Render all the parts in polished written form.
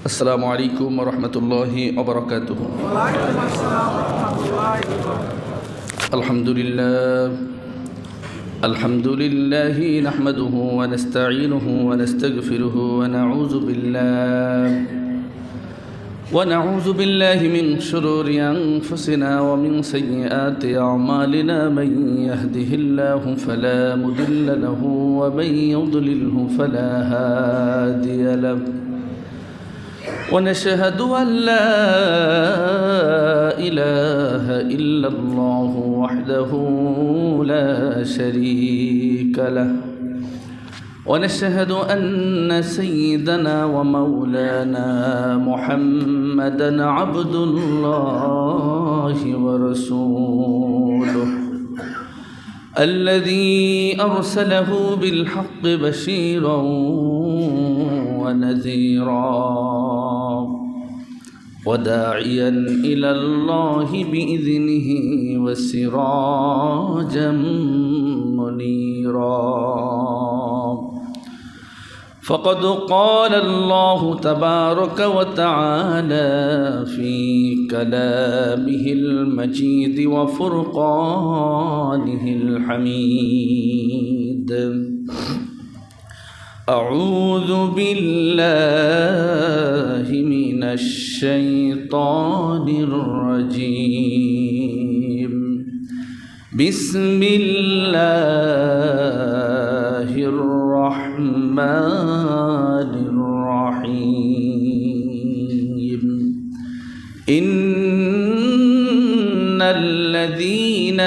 السلام عليكم ورحمة الله وبركاته. وعليكم السلام ورحمة الله وبركاته. الحمد لله نحمده ونستعينه ونستغفره ونعوذ بالله من شرور أنفسنا ومن سيئات أعمالنا. من يهده الله فلا مضل له ومن يضلله فلا هادي له. ونشهد أن لا إله إلا الله وحده لا شريك له. ونشهد أن سيدنا ومولانا محمدًا عبد الله ورسوله الذي أرسله بالحق بشيرًا ونذيرًا وداعيا إلى الله بإذنه وسراجا منيرا. فقد قال الله تبارك وتعالى في كلامه المجيد وفرقانه الحميد: أعوذ بالله من الشيطان الرجيم. بسم الله الرحمن الرحيم. إن الذين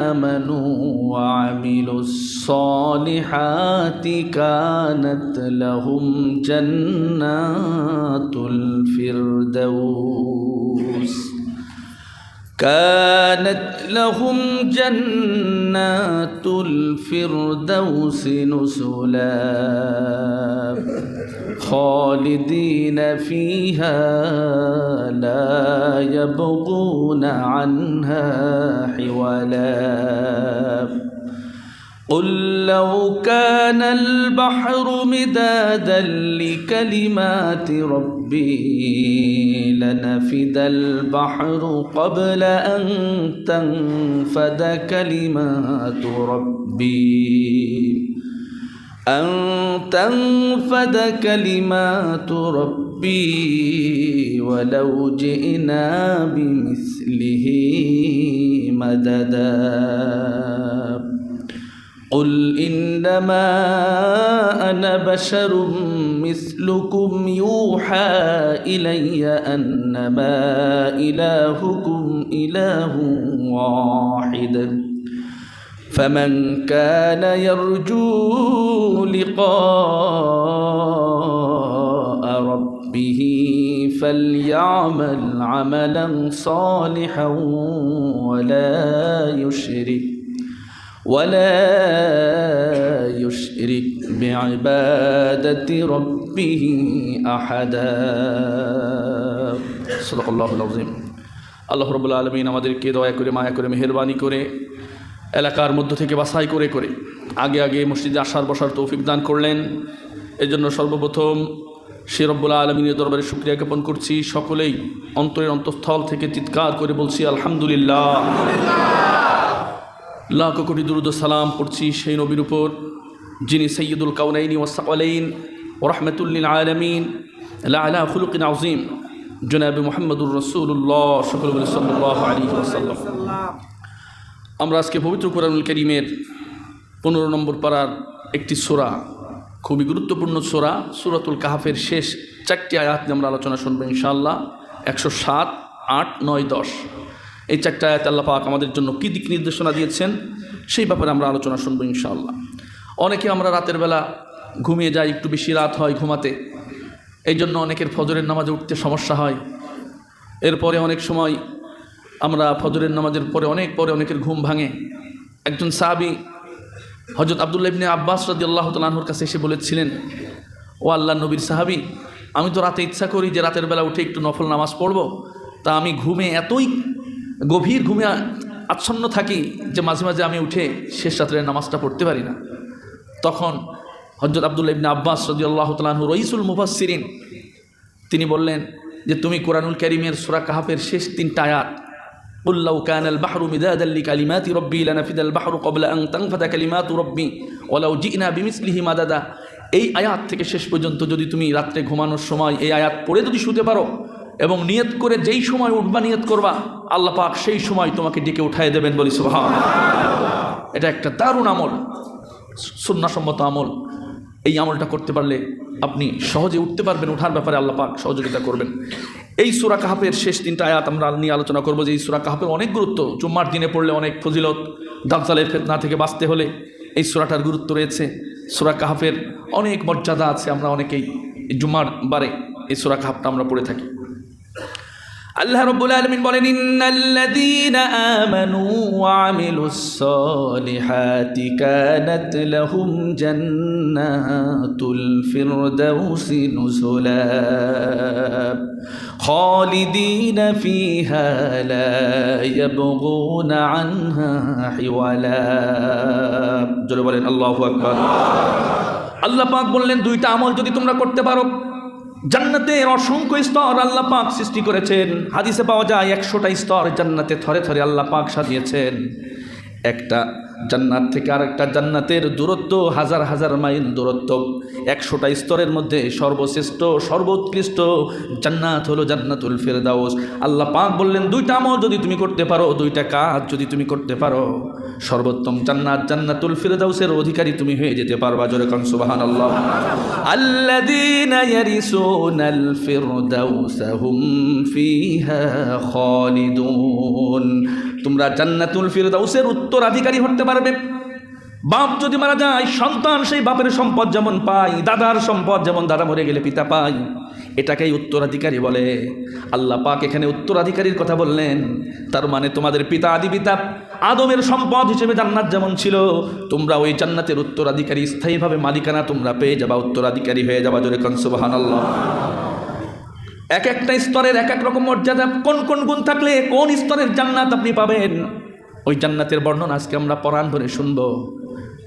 آمنوا وعملوا الصالحات كانت لهم جنات الفردوس نزلا خالدين فيها لا يبغون عنها حولا. قل لو كان البحر مدادا لكلمات ربي لنفد البحر قبل أن تنفد كلمات ربي ولو جئنا بمثله مددا. قل إنما أنا بشر مثلكم يوحى إلي أنما إلهكم إله واحد. فمن كان يرجو لقاء ربه فليعمل عملا صالحا ولا يشرك بعبادة ربه أحدا. صدق الله العظيم. আল্লাহ রাব্বুল আলামিন আমাদেরকে দয়া করে মায়া করে মেহেরবানি করে এলাকার মধ্য থেকে বাছাই করে আগে মসজিদে আসার বসার তৌফিক দান করলেন। এজন্য সর্বপ্রথম সে রব্বুল আলামিনের দরবারে শুকরিয়া জ্ঞাপন করছি। সকলেই অন্তরের অন্তঃস্থল থেকে চিৎকার করে বলছি আলহামদুলিল্লাহ। লাখ কোটি দুরূদ ও সালাম পড়ছি সেই নবীর উপর যিনি সৈয়দুল কাউনাইনি ওয়াস সাকলাইন ওয়া রাহমাতুল লিল আলামিন লা আলা খুলুকিন আযীম জনাবে মুহাম্মদুর রাসূলুল্লাহ সাল্লাল্লাহু আলাইহি ওয়াসাল্লাম। আমরা আজকে পবিত্র কোরআনুল কারীমের 15 নম্বর পারার একটি সূরা, খুবই গুরুত্বপূর্ণ সূরা, সূরাতুল কাহফের শেষ 4টি আয়াত নিয়ে আমরা আলোচনা শুনবো ইনশাআল্লাহ। 107, 8, 9, 10 এই 4টা আয়াত আল্লাহ পাক আমাদের জন্য কী দিক নির্দেশনা দিয়েছেন সেই ব্যাপারে আমরা আলোচনা শুনবো ইনশাআল্লাহ। অনেকে আমরা রাতের বেলা ঘুমিয়ে যাই, একটু বেশি রাত হয় ঘুমাতে, এই জন্য অনেকের ফজরের নামাজে উঠতে সমস্যা হয়। এরপরে অনেক সময় আমরা ফজরের নামাজের পরে অনেকের ঘুম ভাঙে। একজন সাহাবী হযরত আব্দুল্লাহ ইবনে আব্বাস রাদিয়াল্লাহু তাআলা আনহুর কাছে এসে বলেছিলেন, ও আল্লাহর নবীর সাহাবী, আমি তো রাতে ইচ্ছা করি যে রাতের বেলা উঠে একটু নফল নামাজ পড়ব, তা আমি ঘুমে এতই গভীর ঘুমে আচ্ছন্ন থাকি যে মাঝে মাঝে আমি উঠে শেষ রাতের নামাজটা পড়তে পারি না। তখন হযরত আব্দুল্লাহ ইবনে আব্বাস রাদিয়াল্লাহু তাআলা আনহু রাইসুল মুফাসসিরিন, তিনি বললেন যে তুমি কোরআনুল কারীমের সূরা কাহফের শেষ 3টা আয়াত قل لو كان البحر مدادا لكلمات ربي لنفد البحر قبل أن تنفد كلمات ربي ولو جئنا بمثله مددا, এই আয়াত থেকে শেষ পর্যন্ত যদি তুমি রাত্রে ঘুমানোর সময় এই আয়াত পড়ে যদি শুতে পারো এবং নিয়ত করে যেই সময় উঠবা নিয়ত করবা, আল্লাহ পাক সেই সময় তোমাকে ডেকে উঠায় দেবেন। বলি সুবহানাল্লাহ। এটা একটা দারুণ আমল, সুন্নাহসম্মত আমল। এই আমলটা করতে পারলে আপনি সহজে উঠতে পারবেন, উঠার ব্যাপারে আল্লাহ পাক সহযোগিতা করবেন। এই সূরা কাহফের শেষ 3টা আয়াত আমরা নিয়ে আলোচনা করব যে এই সূরা কাহফের অনেক গুরুত্ব, জুম্মার দিনে পড়লে অনেক ফজিলত, দাজ্জালের ফিতনা থেকে বাঁচতে হলে এই সূরাটার গুরুত্ব রয়েছে। সূরা কাহফের অনেক মর্যাদা আছে, আমরা অনেকেই জুম্মার বারে এই সূরা কাহফটা আমরা পড়ে থাকি। আল্লাহ রাব্বুল আলামিন বলেন, ইন্নাল্লাযীনা আমানু ওয়া আমিলুস সালিহাতি কানাত লাহুম জান্নাতুল ফিরদাউসি নুজুলা খালিদিনা ফিহা লা ইয়াবগুনা আনহা হিওয়ালা। জোরে বলেন আল্লাহু আকবার। আল্লাহ পাক বললেন 2টা আমল যদি তোমরা করতে পারো, জান্নাতের অসংখ্য স্তর আল্লাহ পাক সৃষ্টি করেছেন। হাদিসে পাওয়া যায় 100টা স্তর জান্নাতে থরে থরে আল্লাহ পাক সাজিয়েছেন। একটা জান্নাত থেকে আরেকটা জান্নাতের দূরত্ব হাজার হাজার মাইল দূরত্ব। 100টা স্তরের মধ্যে সর্বশ্রেষ্ঠ সর্বোৎকৃষ্ট জান্নাত হলো জান্নাতুল ফিরদাউস। আল্লাহ পাক বললেন 2টা আমল যদি তুমি করতে পারো, 2টা কাজ যদি তুমি করতে পারো, সর্বোত্তম জান্নাত জান্নাতুল ফিরদাউসের অধিকারী তুমি হয়ে যেতে পারবা। জোরে কান সুবহানাল্লাহ। আল্লাযীনা ইয়ারিসুনাল ফিরদাউসা হুম ফিহা খালিদুন। তোমরা জান্নাতুল ফিরদাউসের উত্তরাধিকারী হতে পারবে। বাপ যদি মারা যায়, সন্তান সেই বাপের সম্পদ যেমন পায়, দাদার সম্পদ যেমন দাদা মরে গেলে পিতা পায়, এটাকেই উত্তরাধিকারী বলে। আল্লাহ পাক এখানে উত্তরাধিকারীর কথা বললেন, তার মানে তোমাদের পিতা আদি পিতা আদমের সম্পদ হিসেবে জান্নাত যেমন ছিল, তোমরা ওই জান্নাতের উত্তরাধিকারী, স্থায়ীভাবে মালিকানা তোমরা পেয়ে যাবা, উত্তরাধিকারী হয়ে যাবা। জোরে কান সুবহানাল্লাহ। এক একটা স্তরের এক এক রকম মর্যাদা, কোন কোন গুণ থাকলে কোন স্তরের জান্নাত আপনি পাবেন, ওই জান্নাতের বর্ণনা আজকে আমরা পরাণ ধরে শুনবো।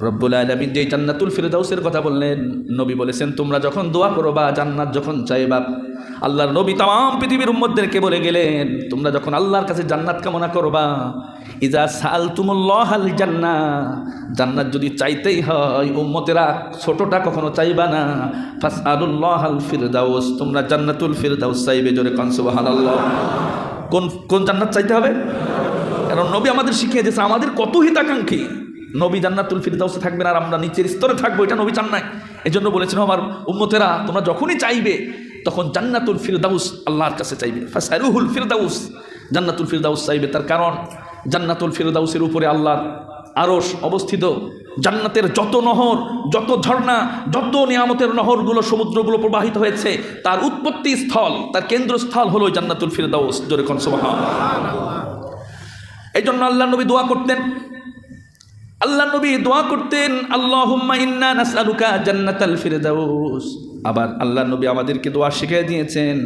রব্বুল আলামিন যে জান্নাতুল ফিরদাউসের কথা বললেন, নবী বলেছেন তোমরা যখন দোয়া করবা, জান্নাত যখন চাইবা, আল্লাহর নবী তাম পৃথিবীর উম্মতদেরকে বলে গেলেন, তোমরা যখন আল্লাহর কাছে জান্নাত কামনা করবা, ইজা সালতুমুল্লাহাল জান্নাহ, জান্নাত যদি চাইতেই হয় উম্মতেরা ছোটটা কখনো চাইবা না, ফাসআলুল্লাহাল ফিরদাউস, তোমরা জান্নাতুল ফিরদাউস চাইবে। জোরে কান সুবহানাল্লাহ। কোন কোন জান্নাত চাইতে হবে? কারণ নবী আমাদের শিখিয়ে দিয়েছে, আমাদের কত হিতাকাঙ্ক্ষী। নবী জান্নাতুল ফিরদাউসে থাকবেন আর আমরা নিচের স্তরে থাকবো, এটা নবী চান নাই। এই জন্য বলেছেন আমার উম্মতেরা তোমরা যখনই চাইবে তখন জান্নাতুল ফিরদাউস আল্লাহর কাছে চাইবে, ফাসআলুহুল ফিরদাউস, জান্নাতুল ফিরদাউস চাইবে। তার কারণ জান্নাতুল ফিরদাউসের উপরে আল্লাহর আরশ অবস্থিত। জান্নাতের যত নহর, যত ঝর্ণা, যত নিয়ামতের নহরগুলো, সমুদ্রগুলো প্রবাহিত হয়েছে, তার উৎপত্তি স্থল, তার কেন্দ্রস্থল হলো জান্নাতুল ফিরদাউস। জোরে কোন সুবহানাল্লাহ। এই জন্য আল্লাহ নবী দোয়া করতেন, আল্লাহ নবী দোয়া করতেন, আল্লাহুম্মা ইন্না নাসআলুকা জান্নাতাল ফিরদাউস। আবার আল্লাহ নবী আমাদেরকে দোয়া শিখিয়ে দিয়েছেন,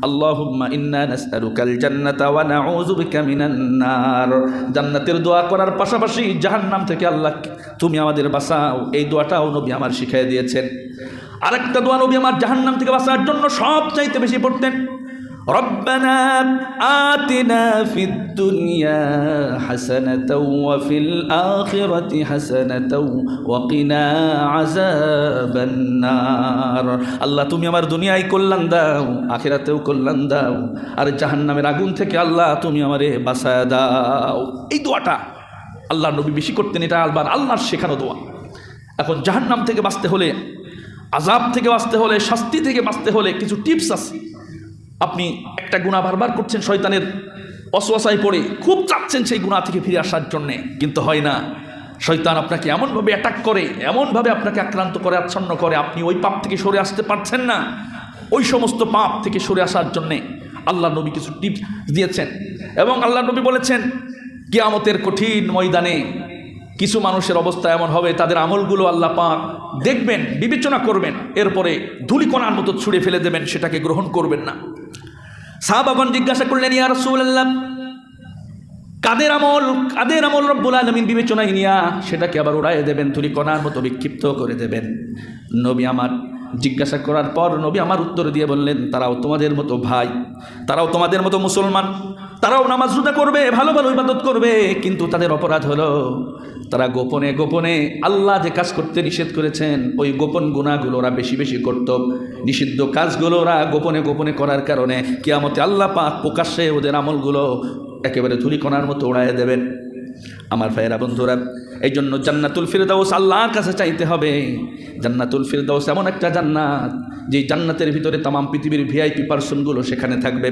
আল্লাহুম্মা ইন্না নাসআলুকাল জান্নাতা ওয়া নাউযু বিকা মিনান নার। জান্নাতের দোয়া করার পাশাপাশি জাহান্নাম থেকে আল্লাহ তুমি আমাদের বাঁচাও, এই দোয়াটাও নবী আমার শিখিয়ে দিয়েছেন। আরেকটা দোয়া নবী আমার জাহান্নাম থেকে বাঁচার জন্য সবচাইতে বেশি পড়তেন, রব্বানা আতিনা ফিদ দুনিয়া হাসানাতাও ওয়া ফিল আখিরাতি হাসানাতাও ওয়া কিনা আযাবান নার। আল্লাহ তুমি আমার দুনিয়ায় কল্যাণ দাও, আখিরাতেও কল্যাণ দাও, আর জাহান্নামের আগুন থেকে আল্লাহ তুমি আমারে বাঁচায়া দাও। এই দোয়াটা আল্লাহ নবী বেশি করতেন, এটা আল্লাহর শেখানো দোয়া। এখন জাহান্নাম থেকে বাঁচতে হলে, আযাব থেকে বাঁচতে হলে, শাস্তি থেকে বাঁচতে হলে কিছু টিপস আছে। আপনি একটা গুনাহ বারবার করছেন, শয়তানের ওয়াসওয়াসায় পড়ে খুব চাচ্ছেন সেই গুনাহ থেকে ফিরে আসার জন্যে, কিন্তু হয় না। শয়তান আপনাকে এমনভাবে অ্যাটাক করে, এমনভাবে আপনাকে আক্রান্ত করে, আচ্ছন্ন করে, আপনি ওই পাপ থেকে সরে আসতে পারছেন না। ওই সমস্ত পাপ থেকে সরে আসার জন্যে আল্লাহ নবী কিছু টিপস দিয়েছেন। এবং আল্লাহ নবী বলেছেন, কিয়ামতের কঠিন ময়দানে কিছু মানুষের অবস্থা এমন হবে, তাদের আমলগুলো আল্লাহ পাক দেখবেন, বিবেচনা করবেন, এরপরে ধূলিকণার মতো ছুঁড়ে ফেলে দেবেন, সেটাকে গ্রহণ করবেন না। সাহাবাগণ জিজ্ঞাসা করলেন, ইয়া রাসূলুল্লাহ, কাদের আমল রব্বুল আলামিন বিবেচনায় নিয়া সেটাকে আবার উড়াইয়ে দেবেন, ধূলিকণার মতো বিক্ষিপ্ত করে দেবেন? নবী আমার জিজ্ঞাসা করার পর নবী আমার উত্তর দিয়ে বললেন, তারাও তোমাদের মতো ভাই, তারাও তোমাদের মতো মুসলমান, তারাও নামাজ রোজা করবে, ভালো ভালো ইবাদত করবে, কিন্তু তাদের অপরাধ হলো তারা গোপনে গোপনে আল্লাহ যে কাজ করতে নিষেধ করেছেন ওই গোপন গুনাহগুলো ওরা বেশি বেশি করত। নিষিদ্ধ কাজগুলো ওরা গোপনে গোপনে করার কারণে কিয়ামতে আল্লাহ পাক প্রকাশ্যে ওদের আমলগুলো একেবারে ধূলিকণার মতো উড়াইয়ে দেবেন। আমার ভাইয়েরা বন্ধুরা, এই জন্য জান্নাতুল ফিরদাউস আল্লাহর কাছে চাইতে হবে। জান্নাতুল ফিরদাউস এমন একটা জান্নাত, যে জান্নাতের ভিতরে তামাম পৃথিবীর ভিআইপি পার্সনগুলো সেখানে থাকবে।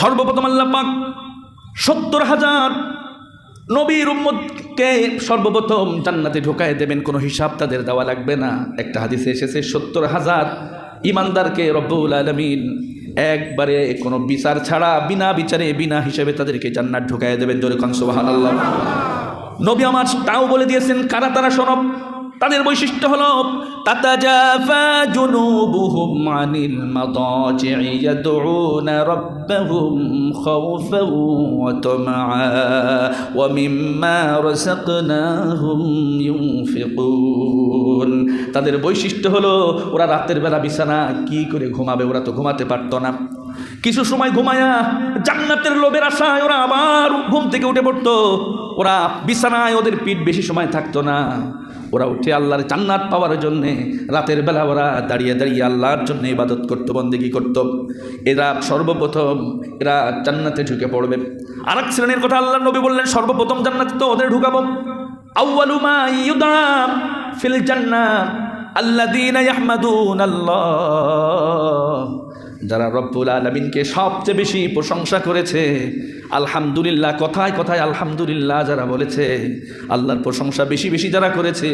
সর্বপ্রথম আল্লাহ পাক 70,000 নবীর উম্মতকে সর্বপ্রথম জান্নাতে ঢোকায় দেবেন, কোনো হিসাব তাদের দেওয়া লাগবে না। একটা হাদিসে এসেছে 70,000 ইমানদারকে রব্বুল আলামিন একবারে কোনো বিচার ছাড়া বিনা বিচারে বিনা হিসাবে তাদেরকে জান্নাত ঢোকায় দেবেন। জোরে কোন সুবহানাল্লাহ। নবী আমার তাও বলে দিয়েছেন কারা তারা শোনো। তাদের বৈশিষ্ট্য হলো তাতাজাফা জুনুবুহুম আনিল মাদাজি'i ইয়াদউনা রাব্বাহুম খাওফান ওয়া তামআ ওয়া মিম্মা রাযাকনাহুম ইউনফিকুন। তাদের বৈশিষ্ট্য হলো ওরা রাতের বেলা বিছানা কি করে ঘুমাবে, ওরা তো ঘুমাতে পারতো না। কিছু সময় ঘুমায়া জান্নাতের লোভের আশায় ওরা আবার ঘুম থেকে উঠে পড়তো। ওরা বিছানায় ওদের পিঠ বেশি সময় থাকতো না। ওরা উঠে আল্লাহর জান্নাত পাওয়ার জন্যে রাতের বেলা ওরা দাঁড়িয়ে দাঁড়িয়ে আল্লাহর জন্য ইবাদত করতো, বন্দেগী করতো। এরা সর্বপ্রথম এরা জান্নাতে ঢুকে পড়বে। আর এক শ্রেণীর কথা আল্লাহ নবী বললেন, সর্বপ্রথম জান্নাতে তো ওদের ঢুকাবো। আউয়ালু মা ইউদা ফিল জান্নাহ আল্লাযীনা ইয়াহমাদুনাল্লাহ, যারা রব্বুল আলামিনকে সবচেয়ে বেশি প্রশংসা করেছে, আলহামদুলিল্লাহ কথায় কথায় আলহামদুলিল্লাহ যারা বলেছে, আল্লাহর প্রশংসা বেশি বেশি যারা করেছে,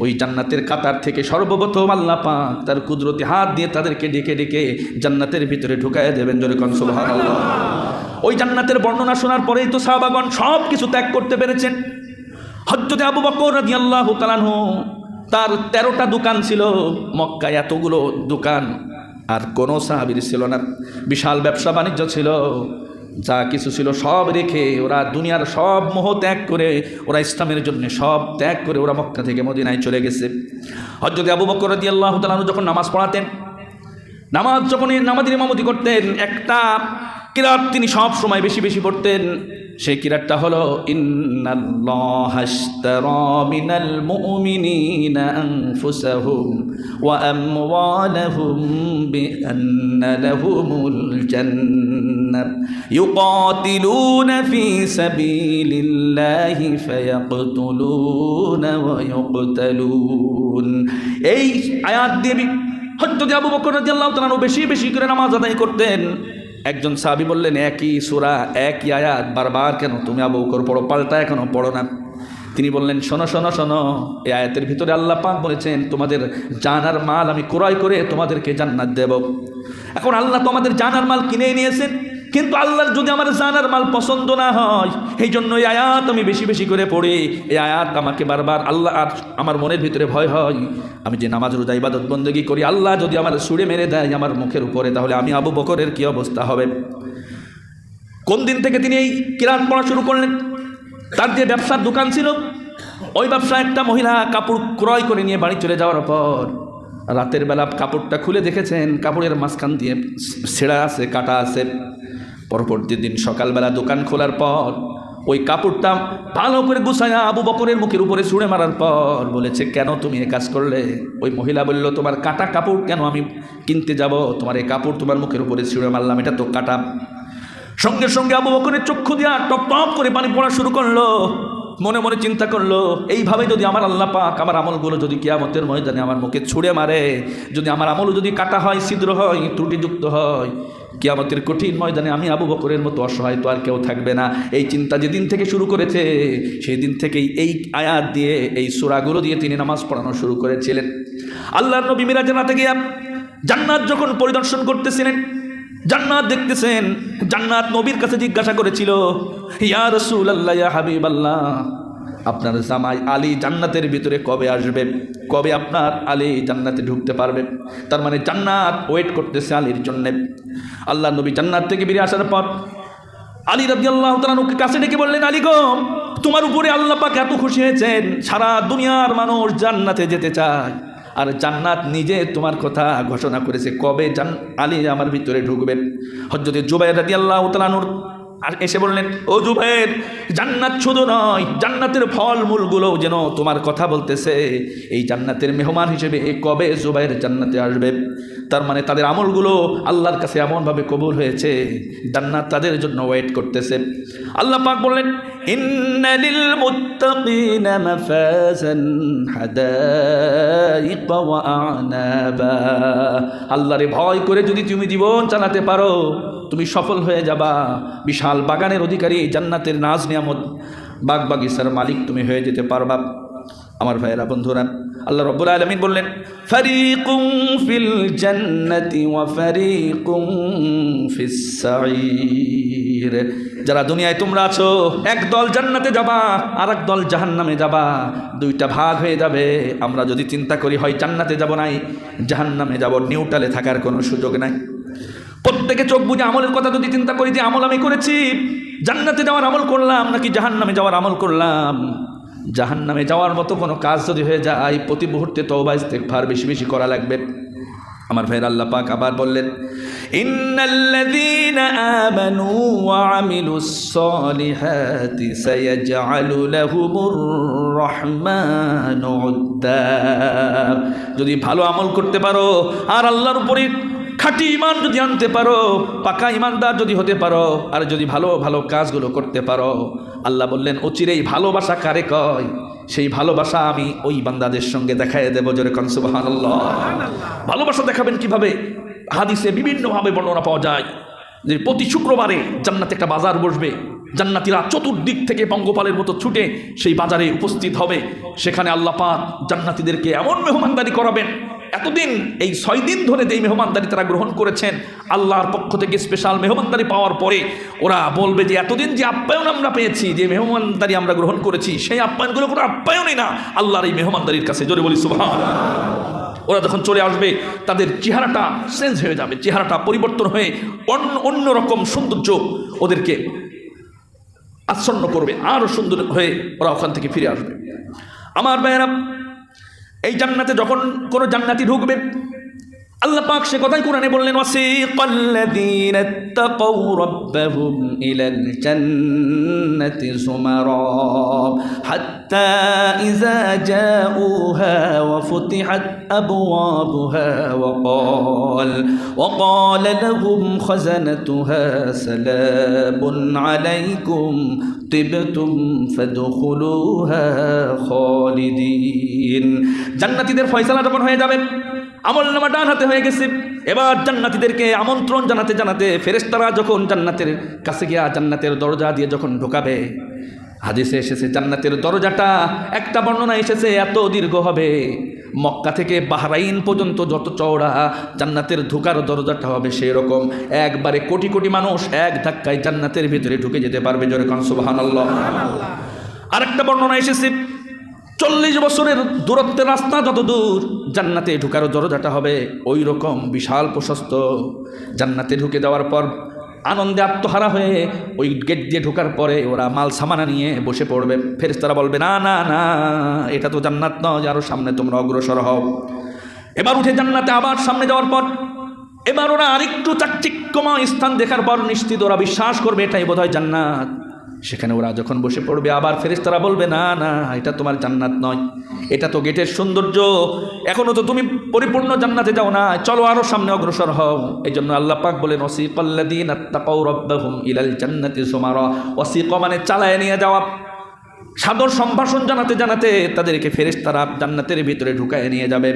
ওই জান্নাতের কাতার থেকে সর্বপ্রথম আল্লাহ পাক তার কুদরতি হাত দিয়ে তাদেরকে ডেকে ডেকে জান্নাতের ভিতরে ঢুকায় দেবেন। জোরে কোন সুবহানাল্লাহ। ওই জান্নাতের বর্ণনা শোনার পরেই তো সাহাবাগণ সব কিছু ত্যাগ করতে পেরেছেন। হযরত আবু বকর রাদিয়াল্লাহু তাআলা আনহু, তার 13টা দোকান ছিল মক্কায়, এতগুলো দোকান আর কোনো সাহাবীর ছিল না। বিশাল ব্যবসা বাণিজ্য ছিল, যা কিছু ছিল সব রেখে ওরা দুনিয়ার সব মোহ ত্যাগ করে ওরা ইসলামের জন্য সব ত্যাগ করে ওরা মক্কা থেকে মদিনায় চলে গেছে। হযরত আবু বকর রাদিয়াল্লাহু তাআলা আনহু যখন নামাজ পড়াতেন, নামাজের ইমামতি করতেন, একটা কিরাত তিনি সব সময় বেশি বেশি পড়তেন। সেই কিরাতটা হলো ইন্নাল্লাহা আশতারা মিনাল মুমিনিনা আনফুসাহুম ওয়া আমওয়ালাহুম বিআন্না লাহুমুল জান্নাহ ইউকাতিলুনা ফি সাবিলিল্লাহি ফায়াকতুলুনা ওয়া ইউকতালুন। এই আয়াত দিয়ে হযরত আবু বকর রাদিয়াল্লাহু তাআলা বেশি বেশি করে নামাজ আদায় করতেন। একজন সাহাবী বললেন, একই সূরা একই আয়াত বারবার কেন তুমি আবু বকর পড়ো, পাল্টা এখনো পড়ো না? তিনি বললেন, শোনো শোনো শোনো, এই আয়াতের ভিতরে আল্লাহ পাক বলেছেন তোমাদের জান আর মাল আমি ক্রয় করে তোমাদেরকে জান্নাত দেব। এখন আল্লাহ তোমাদের জান আর মাল কিনে নিয়েছেন, কিন্তু আল্লাহর যদি আমার জান আর মাল পছন্দ না হয়, এই জন্য এই আয়াত আমি বেশি বেশি করে পড়ি। এই আয়াত আমাকে বারবার আল্লাহ, আর আমার মনের ভিতরে ভয় হয় আমি যে নামাজ রোজা ইবাদত বন্দেগী করি, আল্লাহ যদি আমার ছুঁড়ে মেরে দেয় আমার মুখের উপরে, তাহলে আমি আবু বকরের কি অবস্থা হবে। কোন দিন থেকে তিনি এই কিরাত পড়া শুরু করলেন? তার যে ব্যবসার দোকান ছিল, ওই ব্যবসা একটা মহিলা কাপড় ক্রয় করে নিয়ে বাড়ি চলে যাওয়ার পর রাতের বেলা কাপড়টা খুলে দেখেছেন কাপড়ের মাঝখান দিয়ে ছেঁড়া আছে, কাটা আছে। পরবর্তী দিন সকালবেলা দোকান খোলার পর ওই কাপড়টা ভালো করে গুছায়া আবু বকরের মুখের উপরে ছুঁড়ে মারার পর বলেছে, কেন তুমি এ কাজ করলে? ওই মহিলা বলল, তোমার কাটা কাপড় কেন আমি কিনতে যাব? তোমার এই কাপড় তোমার মুখের উপরে ছুঁড়ে মারলাম, এটা তো কাটা। সঙ্গে সঙ্গে আবু বকরের চক্ষু দিয়া টপ টপ করে পানি পড়া শুরু করলো। মনে মনে চিন্তা করলো, এইভাবে যদি আমার আল্লাহ পাক আমার আমলগুলো যদি কিয়ামতের ময়দানে আমার মুখে ছুঁড়ে মারে, যদি আমার আমল যদি কাটা হয়, ছিদ্র হয়, ত্রুটিযুক্ত হয়, কিয়ামতের কঠিন ময়দানে আমি আবু বকরের মতো অসহায় তো আর কেউ থাকবে না। এই চিন্তা যেদিন থেকে শুরু করেছে, সেই দিন থেকেই এই আয়াত দিয়ে, এই সূরাগুলো দিয়ে তিনি নামাজ পড়ানো শুরু করেছিলেন। আল্লাহর নবী মিরাজের রাতে গিয়া জান্নাত যখন পরিদর্শন করতেছিলেন, জান্নাত দেখতেছেন, জান্নাত নবীর কাছে জিজ্ঞাসা করেছিল, ইয়া রাসূলুল্লাহ, ইয়া হাবিবাল্লাহ, আপনার জামাই আলী জান্নাতের ভিতরে কবে আসবে? কবে আপনার আলী জান্নাতে ঢুকতে পারবে? তার মানে জান্নাত ওয়েট করতেছে আলীর জন্যে। আল্লাহ নবী জান্নাত থেকে বেরিয়ে আসার পর আলী রাদিয়াল্লাহু তাআলা ওকে কাছে ডেকে বললেন, আলী গো, তোমার উপরে আল্লাহ পাক এত খুশি হয়েছেন, সারা দুনিয়ার মানুষ জান্নাতে যেতে চায়, আর জান্নাত নিজে তোমার কথা ঘোষণা করেছে কবে আলী আমার ভিতরে ঢুকবে। হযরত জুবাইর রাদিয়াল্লাহু তাআলা আনহু আর এসে বললেন, ও জুবাইর, জান্নাত শুধু নয়, জান্নাতের ফলমূলগুলোও যেন তোমার কথা বলতেছে। এই জান্নাতের মেহমান হিসেবে কবে জুবাইর জান্নাতে আসবে। তার মানে তাদের আমলগুলো আল্লাহর কাছে এমনভাবে কবুল হয়েছে, জান্নাত তাদের জন্য ওয়েট করতেছে। আল্লাহ পাক বললেন, ইন্না লিল মুত্তাকিনা মাফাজান হাদাইকা ওয়া আ'নাবা। আল্লাহরে ভয় করে যদি তুমি জীবন চালাতে পারো, তুমি সফল হয়ে যাবা, বিশাল বাগানের অধিকারী, জান্নাতের নাজ নিয়ামত বাগ বাগিচার মালিক তুমি হয়ে যেতে পারবা। আমার ভাইয়েরা, বন্ধুরা, আল্লাহ রাব্বুল আলামিন বললেন, ফারিকুম ফিল জান্নাতি ওয়া ফারিকুম ফিস সাঈর। যারা দুনিয়ায় তোমরা আছো, এক দল জান্নাতে যাবা, আর এক দল জাহান্নামে যাবা, দুইটা ভাগ হয়ে যাবে। আমরা যদি চিন্তা করি হয় জান্নাতে যাব নাই জাহান্নামে যাব, নিউট্রালে থাকার কোনো সুযোগ নাই। প্রত্যেকে চোখ বুঝে আমলের কথা যদি চিন্তা করি যে আমল আমি করেছি, জান্নাতে যাওয়ার আমল করলাম নাকি জাহান্নামে যাওয়ার আমল করলাম। জাহান্নামে যাওয়ার মতো কোনো কাজ যদি হয়ে যায়, প্রতি মুহূর্তে তওবা ইস্তেগফার বেশি বেশি করা লাগবে। আমার ভাইয়ের, আল্লাহ পাক আবার বললেন, ইন্নাল্লাযীনা আমানু ওয়া আমিলুস সালিহাতি সায়াজআলু লাহুমুর রাহমানু উদ্দা। যদি ভালো আমল করতে পারো আর আল্লাহর উপরে খাঁটি ইমান যদি আনতে পারো, পাকা ইমানদার যদি হতে পারো, আর যদি ভালো ভালো কাজগুলো করতে পারো, আল্লাহ বললেন অচিরেই ভালোবাসা কারে কয়, সেই ভালোবাসা আমি ওই বান্দাদের সঙ্গে দেখায় দেবো। জোরে কোন সুবহানাল্লাহ। ভালোবাসা দেখাবেন কিভাবে? হাদিসে বিভিন্নভাবে বর্ণনা পাওয়া যায় যে প্রতি শুক্রবারে জান্নাতে একটা বাজার বসবে, জান্নাতীরা চতুর্দিক থেকে পঙ্গপালের মতো ছুটে সেই বাজারে উপস্থিত হবে। সেখানে আল্লাহ পাক জান্নাতীদেরকে এমন মেহমানদারি করাবেন, এতদিন এই 6 দিন ধরে যেই মেহমানদারি তারা গ্রহণ করেছেন, আল্লাহর পক্ষ থেকে স্পেশাল মেহমানদারি পাওয়ার পরে ওরা বলবে যে এতদিন যে আপ্যায়ন আমরা পেয়েছি, যে মেহমানদারি আমরা গ্রহণ করেছি, সেই আপ্যায়নগুলো কোনো আপ্যায়নই না আল্লাহর এই মেহমানদারির কাছে। জোরে বলি সুবহানাল্লাহ। ওরা যখন চলে আসবে, তাদের চেহারাটা চেঞ্জ হয়ে যাবে, চেহারাটা পরিবর্তন হয়ে অন্য রকম সৌন্দর্য ওদেরকে আচ্ছন্ন করবে, আরও সুন্দর হয়ে ওরা ওখান থেকে ফিরে আসবে। আমার ভাইয়েরা, এই জান্নাতে যখন কোনো জান্নাতি ঢুকবে, আল্লাহ পাক সে কথাই কোরআনে বললেন, ওয়াসিকাল্লাযীনা ইত্তাকাউ রাব্বাহুম ইলাল জান্নাতি যুমারা হাত্তা ইযা জাউহা ওয়া ফুতিহাত আবওয়াবুহা ওয়া ক্বালা লাহুম খাযানাতুহা সালামুন আলাইকুম তিবতুম ফাদখুলুহা খালিদিন। জান্নাতীদের ফয়সালা যখন হয়ে যাবে, আমলনামা ডান হাতে হয়ে গেছে, এবার জান্নাতীদেরকে আমন্ত্রণ জানাতে জানাতে ফেরেশতারা যখন জান্নাতের কাছে গিয়া জান্নাতের দরজা দিয়ে যখন ঢোকাবে, হাদিসে এসেছে জান্নাতের দরজাটা, একটা বর্ণনা এসেছে এত দীর্ঘ হবে, মক্কা থেকে বাহরাইন পর্যন্ত যত চওড়া জান্নাতের ঢোকার দরজাটা হবে সেই রকম। একবারে কোটি কোটি মানুষ এক ধাক্কায় জান্নাতের ভিতরে ঢুকে যেতে পারবে। জোরে কোন সুবহানাল্লাহ। আরেকটা বর্ণনা এসেছে 40 বছরের দূরত্বের রাস্তা যত দূর, জান্নাতে ঢুকার দরজাটা হবে ওই রকম বিশাল প্রশস্ত। জান্নাতে ঢুকে দেওয়ার পর আনন্দে আত্মহারা হয়ে ওই গেট দিয়ে ঢোকার পরে ওরা মাল সামানা নিয়ে বসে পড়বে। ফেরেশতারা বলবে, না না না, এটা তো জান্নাত নয়, আরও সামনে তোমরা অগ্রসর হও। এবার উঠে জান্নাতে আবার সামনে যাওয়ার পর এবার ওরা আরেকটু চাকচিক্যময় স্থান দেখার পর নিশ্চিত ওরা বিশ্বাস করবে এটাই বোধহয় জান্নাত। সেখানে ওরা যখন বসে পড়বে, আবার ফেরেশতারা বলবে, না না, এটা তোমার জান্নাত নয়, এটা তো গেটের সৌন্দর্য, এখনো তো তুমি পরিপূর্ণ জান্নাতে যাও না, চলো আরো সামনে অগ্রসর হও। এই জন্য আল্লাহ পাক বলেন, ওয়াসিকাল্লাযীনা ইত্তাকাউ রাব্বাহুম ইলাল জান্নাতি যুমারা। ওয়াসিকা মানে চালায় নিয়ে যাওয়া। সাদর সম্ভাষণ জানাতে জানাতে তাদেরকে ফেরেশতারা জান্নাতের ভিতরে ঢুকায় নিয়ে যাবে।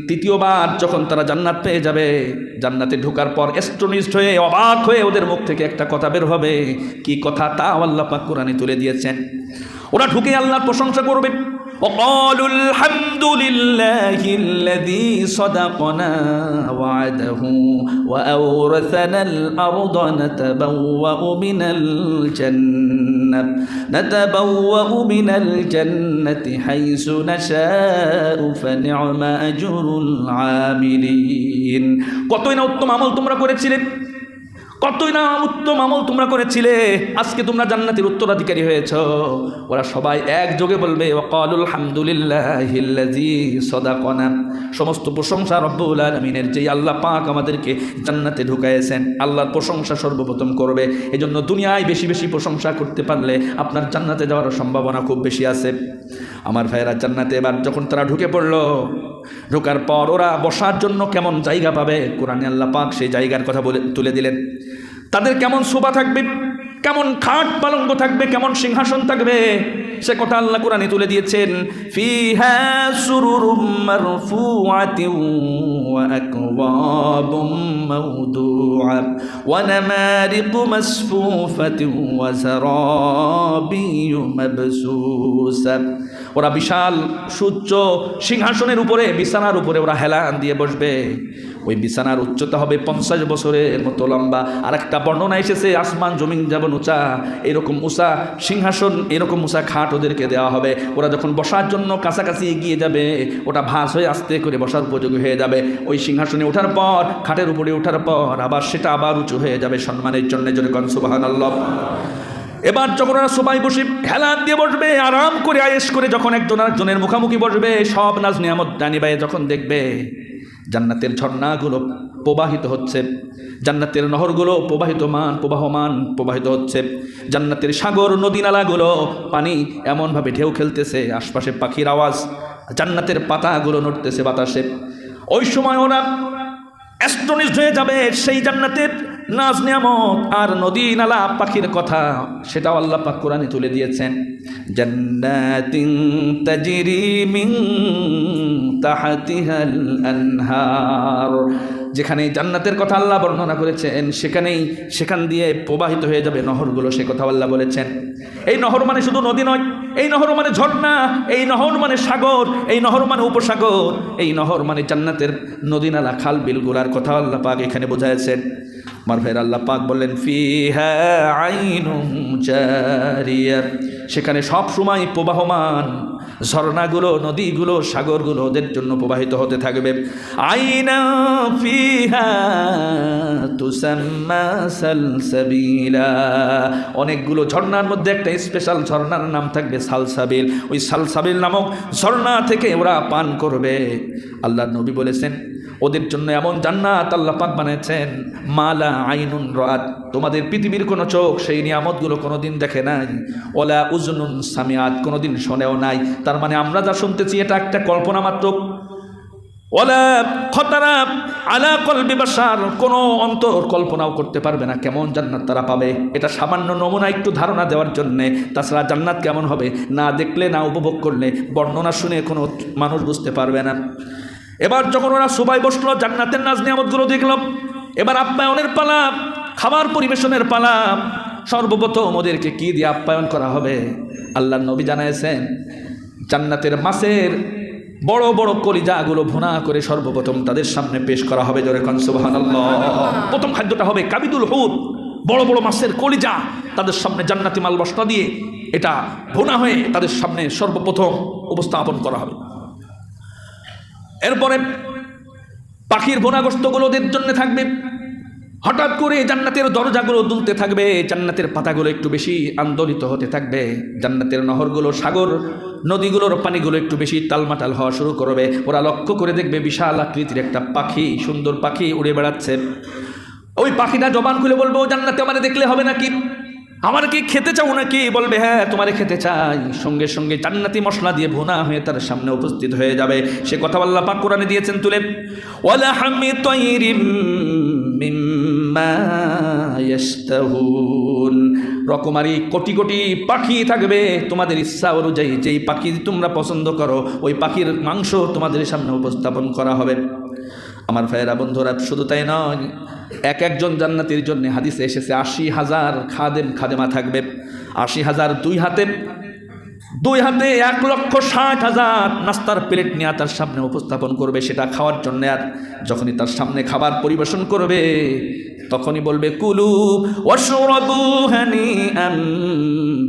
তৃতীয়বার যখন তারা জান্নাত পেয়ে যাবে, জান্নাতে ঢোকার পর এস্টোনিশড হয়ে, অবাক হয়ে ওদের মুখ থেকে একটা কথা বের হবে। কি কথা তা আল্লাহ পাক কোরআনে তুলে দিয়েছেন। ওরা ঢুকে আল্লাহর প্রশংসা করবে, وقالوا الحمد لله الذي صدقنا وعده وأورثنا الأرض نتبوأ من الجنة حيث نشاء فنعم أجر العاملين। কতই না উত্তম আমল তোমরা করেছিলে, কতই না উত্তম আমল তোমরা করেছিলে, আজকে তোমরা জান্নাতের উত্তরাধিকারী হয়েছো। ওরা সবাই একযোগে বলবে ওয়াকালুল হামদুলিল্লাহিল্লাযী সাদাকানা, সমস্ত প্রশংসা রব্বুল আলামিনের, যেই আল্লাহ পাক আমাদেরকে জান্নাতে ঢুকাইয়েছেন। আল্লাহর প্রশংসা সর্বপ্রথম করবে। এজন্য দুনিয়ায় বেশি বেশি প্রশংসা করতে পারলে আপনার জান্নাতে যাওয়ার সম্ভাবনা খুব বেশি আছে। আমার ভাইয়েরা, জান্নাতে এবার যখন তারা ঢুকে পড়লো, ঢোকার পর ওরা বসার জন্য কেমন জায়গা পাবে, কোরআনে আল্লাহ পাক সেই জায়গার কথা তুলে দিলেন। তাদের কেমন শোভা থাকবে, কেমন খাট পালঙ্ক থাকবে, কেমন সিংহাসন থাকবে, সে কথা আল্লাহ কোরআনে তুলে দিয়েছেন। ফিহা সুরুরুম মারফুআতিন ওয়া আকওয়াবুম মাওদুআ ওয়া নামারিকু মাসফুফাতিন ওয়া যারাবিয়্যু মাবসুসা। ওরা বিশাল সুউচ্চ সিংহাসনের উপরে, বিছানার উপরে ওরা হেলান দিয়ে বসবে। ওই বিছানার উচ্চতা হবে 50 বছরের মতো লম্বা। আর একটা বর্ণনা এসেছে আসমান জমিন যেমন উঁচা, এরকম উঁচা সিংহাসন, এরকম উঁচা খাট ওদেরকে দেওয়া হবে। ওরা যখন বসার জন্য কাছাকাছি এগিয়ে যাবে, ওটা ভাঁজ হয়ে আস্তে করে বসার উপযোগী হয়ে যাবে। ওই সিংহাসনে ওঠার পর, খাটের উপরে ওঠার পর আবার সেটা আবার উঁচু হয়ে যাবে সম্মানের জন্য। জোরে কোন সুবহানাল্লাহ। এবার যখন ওরা সবাই বসে হেলান দিয়ে বসবে, আরাম করে আয়েশ করে, যখন একজন আরেকজনের মুখামুখি বসবে, সব নাজ নিয়ামত ডানি বায়ে যখন দেখবে জান্নাতের ঝর্ণাগুলো প্রবাহিত হচ্ছে, জান্নাতের নহরগুলো প্রবাহিত হচ্ছে, জান্নাতের সাগর নদী নালাগুলো পানি এমনভাবে ঢেউ খেলতেছে, আশপাশে পাখির আওয়াজ, জান্নাতের পাতাগুলো নড়তেছে বাতাসে। ওই সময় ওরা অ্যাস্টনিশড হয়ে যাবে সেই জান্নাতের নাজ নিয়ামত আর নদী নালা পাখির কথা, সেটাও আল্লাহ পাক কোরআনে তুলে দিয়েছেন। জান্নাতিন তাজরি মিন তাহতিহাল আনহার, যেখানে জান্নাতের কথা আল্লাহ বর্ণনা করেছেন, সেখান দিয়ে প্রবাহিত হয়ে যাবে নহরগুলো, সে কথা আল্লাহ বলেছেন। এই নহর মানে শুধু নদী নয়, এই নহর মানে ঝর্ণা, এই নহর মানে সাগর, এই নহর মানে উপসাগর, এই নহর মানে জান্নাতের নদী নালা খাল বিলগুলার কথা আল্লাহ পাক এখানে বোঝাইছেন। আমার ভাইয়ের, আল্লাহ পাক বললেন ফিহা আইনুন জারিয়া, সেখানে সব সময় প্রবাহমান ঝর্ণাগুলো, নদীগুলো, সাগরগুলো ওদের জন্য প্রবাহিত হতে থাকবে। আইনা ফিহা তুসাম্মা সালসাবিলা, অনেকগুলো ঝর্ণার মধ্যে একটা স্পেশাল ঝর্ণার নাম থাকবে সালসাবিল। ওই সালসাবিল নামক ঝর্ণা থেকে ওরা পান করবে। আল্লাহর নবী বলেছেন ওদের জন্য এমন জান্নাত আল্লাহ পাক বানিয়েছেন, মালা আইনুন রাত, তোমাদের পৃথিবীর কোনো চোখ সেই নিয়ামতগুলো কোনোদিন দেখে নাই, ওলা উজনুন সামিআত, কোনোদিন শোনেও নাই। তার মানে আমরা যা শুনতেছি এটা একটা কল্পনা মাত্র। ওলা খতারা আলা কলবি বাশার, কোনো অন্তর কল্পনাও করতে পারবে না কেমন জান্নাত তারা পাবে। এটা সামান্য নমুনা, একটু ধারণা দেওয়ার জন্যে। তাছাড়া জান্নাত কেমন হবে না দেখলে, না উপভোগ করলে, বর্ণনা শুনে কোনো মানুষ বুঝতে পারবে না। এবার যখন ওরা সবাই বসলো, জান্নাতের নাজ নিয়ামতগুলো দেখলাম, এবার আপ্যায়নের পালা, খাবার পরিবেশনের পালা। সর্বপ্রথম ওদেরকে কি দিয়ে আপ্যায়ন করা হবে? আল্লাহর নবী জানাইছেন জান্নাতের মাছের বড় বড় কলিজাগুলো ভুনা করে সর্বপ্রথম তাদের সামনে পেশ করা হবে। জোরে কোন সুবহানাল্লাহ। প্রথম খাদ্যটা হবে কাবিদুল হুদ, বড় বড় মাছের কলিজা তাদের সামনে জান্নাতি মাল মশলা দিয়ে এটা ভুনা হয়ে তাদের সামনে সর্বপ্রথম উপস্থাপন করা হবে। এরপরে পাখির ভুনাগোস্তগুলো ওদের জন্য থাকবে। হঠাৎ করে জান্নাতের দরজাগুলো দুলতে থাকবে, জান্নাতের পাতাগুলো একটু বেশি আন্দোলিত হতে থাকবে, জান্নাতের নহরগুলো, সাগর নদীগুলোর পানিগুলো একটু বেশি টালমাটাল হওয়া শুরু করবে। ওরা লক্ষ্য করে দেখবে বিশাল আকৃতির একটা পাখি, সুন্দর পাখি উড়ে বেড়াচ্ছে। ওই পাখিটা জবান খুলে বলবে, ও জান্নাতে আমারে দেখলে হবে নাকি? আমার কি খেতে চাও নাকি? বলবে হ্যাঁ তোমারে খেতে চাই। সঙ্গে সঙ্গে জান্নাতি মশলা দিয়ে ভুনা হয়ে তার সামনে উপস্থিত হয়ে যাবে। সে কথা আল্লাহ পাক কোরআনে দিয়েছেন তুলে, ওয়ালা হামি তাইরিম মিম্মা ইয়াশতাহুন, রকমারি কোটি কোটি পাখি থাকবে তোমাদের ইচ্ছা অনুযায়ী, যেই পাখি তোমরা পছন্দ করো ওই পাখির মাংস তোমাদের সামনে উপস্থাপন করা হবে। আমার ভাইয়েরা, বন্ধুরা, শুধু তাই নয়, এক একজন জান্নাতীর জন্য হাদিসে এসেছে 80,000 খাদেমা থাকবে। 80,000 দুই হাতে 1,60,000 নাস্তার প্লেট নিয়ে তার সামনে উপস্থাপন করবে, সেটা খাওয়ার জন্য। আর যখনই তার সামনে খাবার পরিবেশন করবে তখনই বলবে কুলু ওয়াশরাবু হানিআম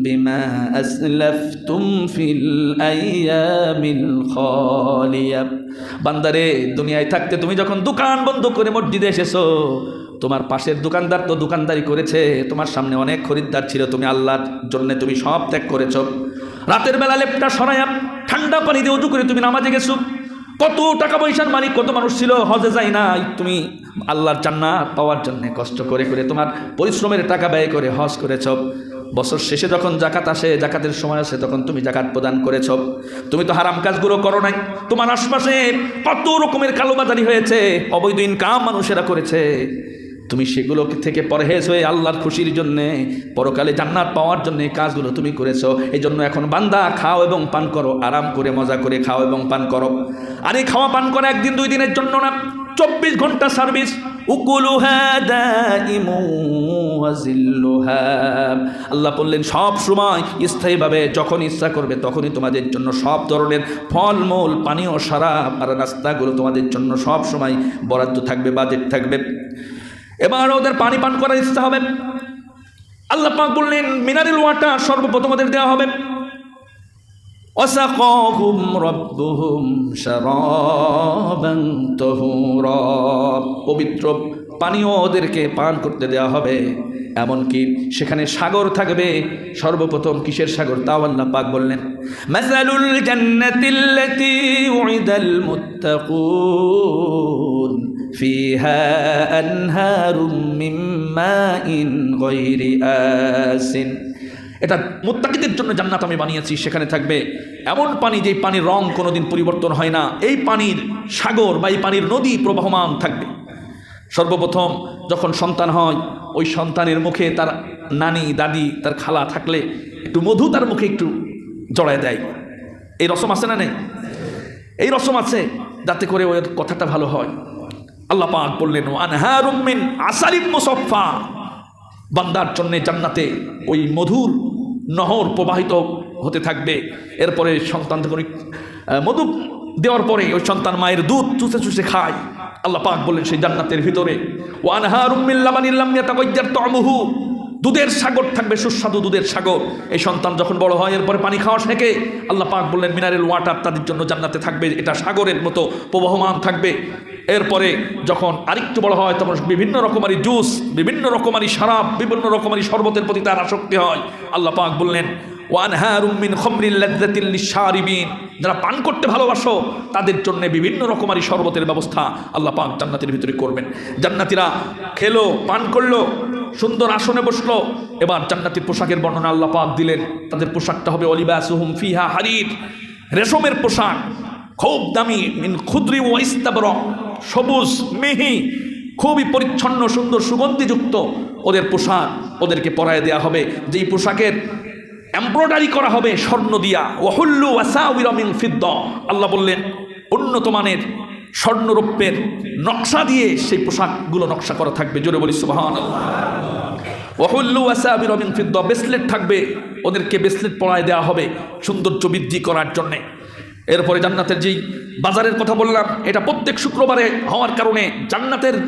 বিমা আসলাফতুম ফিল আইয়ামিল খালিয়া। বান্দারে, দুনিয়ায় থাকতে তুমি যখন দোকান বন্ধ করে মসজিদে এসেছো, তোমার পাশের দোকানদার তো দোকানদারি করেছে, তোমার সামনে অনেক খরিদ্দার ছিল, তুমি আল্লাহর জন্য তুমি সব ত্যাগ করেছ। রাতের বেলা লেপটা সরাইয়া ঠান্ডা পানি দিয়ে উজু করে তুমি নামাজে গেছো। কত টাকা পয়সার মালিক কত মানুষ ছিল, হজে যায় না, তুমি আল্লাহর জান্নাত পাওয়ার জন্য কষ্ট করে করে তোমার পরিশ্রমের টাকা ব্যয় করে হজ করেছ। বছর শেষে যখন জাকাত আসে, জাকাতের সময় আসে, তখন তুমি জাকাত প্রদান করেছ। তুমি তো হারাম কাজগুলো করো নাই। তোমার আশপাশে কত রকমের কালোবাজারি হয়েছে, অবৈধ ইনকাম মানুষেরা করেছে, তুমি সেগুলো থেকে পরহেজ হয়ে আল্লাহর খুশির জন্যে, পরকালে জান্নাত পাওয়ার জন্য কাজগুলো তুমি করেছো। এই জন্য এখন বান্দা খাও এবং পান করো, আরাম করে মজা করে খাও এবং পান করো। আর এই খাওয়া পান করা একদিন দুই দিনের জন্য না, 24 ঘন্টা সার্ভিস। উকুলুহা দাইমু ওয়া জিল্লুহা, আল্লাহ বললেন সব সময় স্থায়ীভাবে যখন ইচ্ছা করবে তখনই তোমাদের জন্য সব ধরনের ফলমূল, পানীয়, শরাব আর নাস্তাগুলো তোমাদের জন্য সব সময় বরাদ্দ থাকবে, বাজেট থাকবে। এবার ওদের পানি পান করার ইচ্ছা হবে, আল্লাহ পাক বললেন মিনারেল ওয়াটার সর্বপ্রথম ওদের দেওয়া হবে। ওয়াসাকাহুম রাব্বুহুম শারাবান তাহুরা, পবিত্র পানীয় ওদেরকে পান করতে দেওয়া হবে। এমনকি সেখানে সাগর থাকবে। সর্বপ্রথম কিসের সাগর, তাও আল্লাহ পাক বললেন মাসালুল জান্নাতিল্লাতী উইদাল মুত্তাকুন ফিহা আনহারুম মিন মাইন গায়রি আসিন। এটা মুত্তাকিদের জন্য জান্নাত আমি বানিয়েছি, সেখানে থাকবে এমন পানি যেই পানির রং কোনোদিন পরিবর্তন হয় না। এই পানির সাগর বা এই পানির নদী প্রবাহমান থাকবে। সর্বপ্রথম যখন সন্তান হয়, ওই সন্তানের মুখে তার নানি, দাদি, তার খালা থাকলে একটু মধু তার মুখে একটু জড়ায় দেয়। এই রসম আছে না নেই? এই রসম আছে, যাতে করে ওর কথাটা ভালো হয়। আল্লাহ পাক বললেন আনহারুম মিন আসালিম মুসাফফা, বান্দার জন্য জান্নাতে ওই মধুর নহর প্রবাহিত হতে থাকবে। এরপরে সন্তান যখন মধু দেওয়ার পরে ওই সন্তান মায়ের দুধ চুষে চুষে খায়। আল্লাহ পাক বললেন সেই জান্নাতের ভিতরে ওয়ানহারুম মিন লাবানিন লাম ইয়াতাগায়্যার তা'মুহু, দুধের সাগর থাকবে, সুস্বাদু দুধের সাগর। এই সন্তান যখন বড় হয় এরপরে পানি খাওয়া শেখে, আল্লাহ পাক বললেন মিনারেল ওয়াটার তাদের জন্য জান্নাতে থাকবে, এটা সাগরের মতো প্রবাহমান থাকবে। এরপরে যখন আরেকটু বড় হয় তখন বিভিন্ন রকমারি জুস, বিভিন্ন রকমারি শরাব, বিভিন্ন রকমারি শরবতের প্রতি তার আসক্তি হয়। আল্লাহ পাক বললেন ওয়ানহারুম মিন খামরিল লাযযাতিল লিশশারিবিন, যারা পান করতে ভালোবাসো তাদের জন্য বিভিন্ন রকমারি শরবতের ব্যবস্থা আল্লাহ পাক জান্নাতের ভিতরে করবেন। জান্নাতীরা খেলো, পান করলো, সুন্দর আসনে বসলো। এবার জান্নাতীর পোশাকের বর্ণনা আল্লাহ পাক দিলেন। তাদের পোশাকটা হবে ওয়ালিবাসুহুম ফিহা হারির, রেশমের পোশাক, খুব দামি, মিন খুদরি ওয়া ইস্তাবরক, সবুজ মিহি, খুবই পরিচ্ছন্ন, সুন্দর, সুগন্ধিযুক্ত ওদের পোশাক ওদেরকে পরায় দেওয়া হবে। যেই পোশাকের এমব্রয়ডারি করা হবে স্বর্ণ দিয়া। ওয়াহুল্লু ওয়াসাউিরা মিন ফিদ্দা, আল্লাহ বললেন উন্নত মানের স্বর্ণরৌপ্যের নকশা দিয়ে সেই পোশাকগুলো নকশা করা থাকবে। জোরে বলি সুবহানাল্লাহ। ওয়াহুল্লু ওয়াসাউিরা মিন ফিদ্দা, ব্রেসলেট থাকবে, ওদেরকে ব্রেসলেট পরায় দেওয়া হবে সৌন্দর্য বৃদ্ধি করার জন্যে। এরপরে জান্নাতের যেই বাজারের কথা বললাম, এটা প্রত্যেক শুক্রবারে হওয়ার কারণে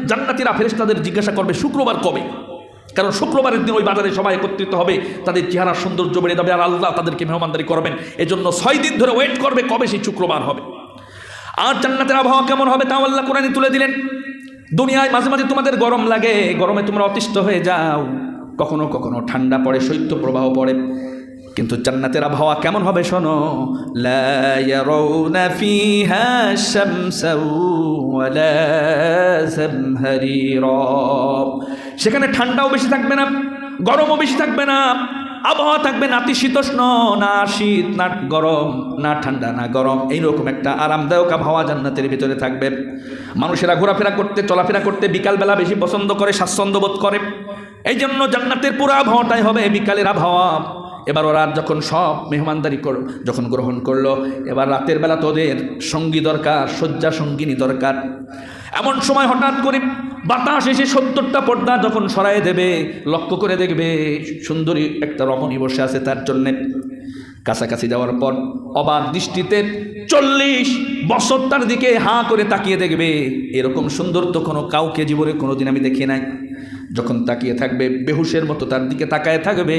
জান্নাতীরা ফেরেশতাদের জিজ্ঞাসা করবে শুক্রবার কবে, কারণ শুক্রবারের দিন ওই বাজারে সবাই একত্রিত হবে, তাদের চেহারার সৌন্দর্য বেড়ে যাবে আর আল্লাহ তাদেরকে মেহমানদারি করবেন। এজন্য 6 দিন ধরে ওয়েট করবে কবে সেই শুক্রবার হবে। আর জান্নাতের আবহাওয়া কেমন হবে তাও আল্লাহ কোরআনে তুলে দিলেন। দুনিয়ায় মাঝে মাঝে তোমাদের গরম লাগে, গরমে তোমরা অতিষ্ঠ হয়ে যাও, কখনো কখনো ঠান্ডা পড়ে, শৈত্য প্রবাহ পড়ে, কিন্তু জান্নাতের আবহাওয়া কেমন হবে শোনো। লা ইয়ারাউনা ফিহা শামসাও ওয়ালা জামহারিরা, সেখানে ঠান্ডাও বেশি থাকবে না, গরমও বেশি থাকবে না, আবহাওয়া থাকবে নাতিশীতোষ্ণ, না শীত না গরম, না ঠান্ডা না গরম, এইরকম একটা আরামদায়ক আবহাওয়া জান্নাতের ভিতরে থাকবে। মানুষেরা ঘোরাফেরা করতে, চলাফেরা করতে বিকালবেলা বেশি পছন্দ করে, স্বাচ্ছন্দ্য বোধ করে। এই জন্য জান্নাতের পুরো আবহাওয়াটাই হবে বিকালের আবহাওয়া। এবার ওরা যখন সব মেহমানদারি যখন গ্রহণ করলো, এবার রাতের বেলা তোদের সঙ্গী দরকার, শয্যা সঙ্গিনী দরকার। এমন সময় হঠাৎ করে বাতাস এসে 70টা পর্দা যখন সরাই দেবে, লক্ষ্য করে দেখবে সুন্দরী একটা রমণী বসে আছে, তার জন্যে কাছাকাছি যাওয়ার পর অবাক দৃষ্টিতে 40 বছর তার দিকে হাঁ করে তাকিয়ে দেখবে। এরকম সুন্দর তো কোনো কাউকে জীবনে কোনোদিন আমি দেখি নাই। যখন তাকিয়ে থাকবে, বেহুশের মতো তার দিকে তাকায় থাকবে,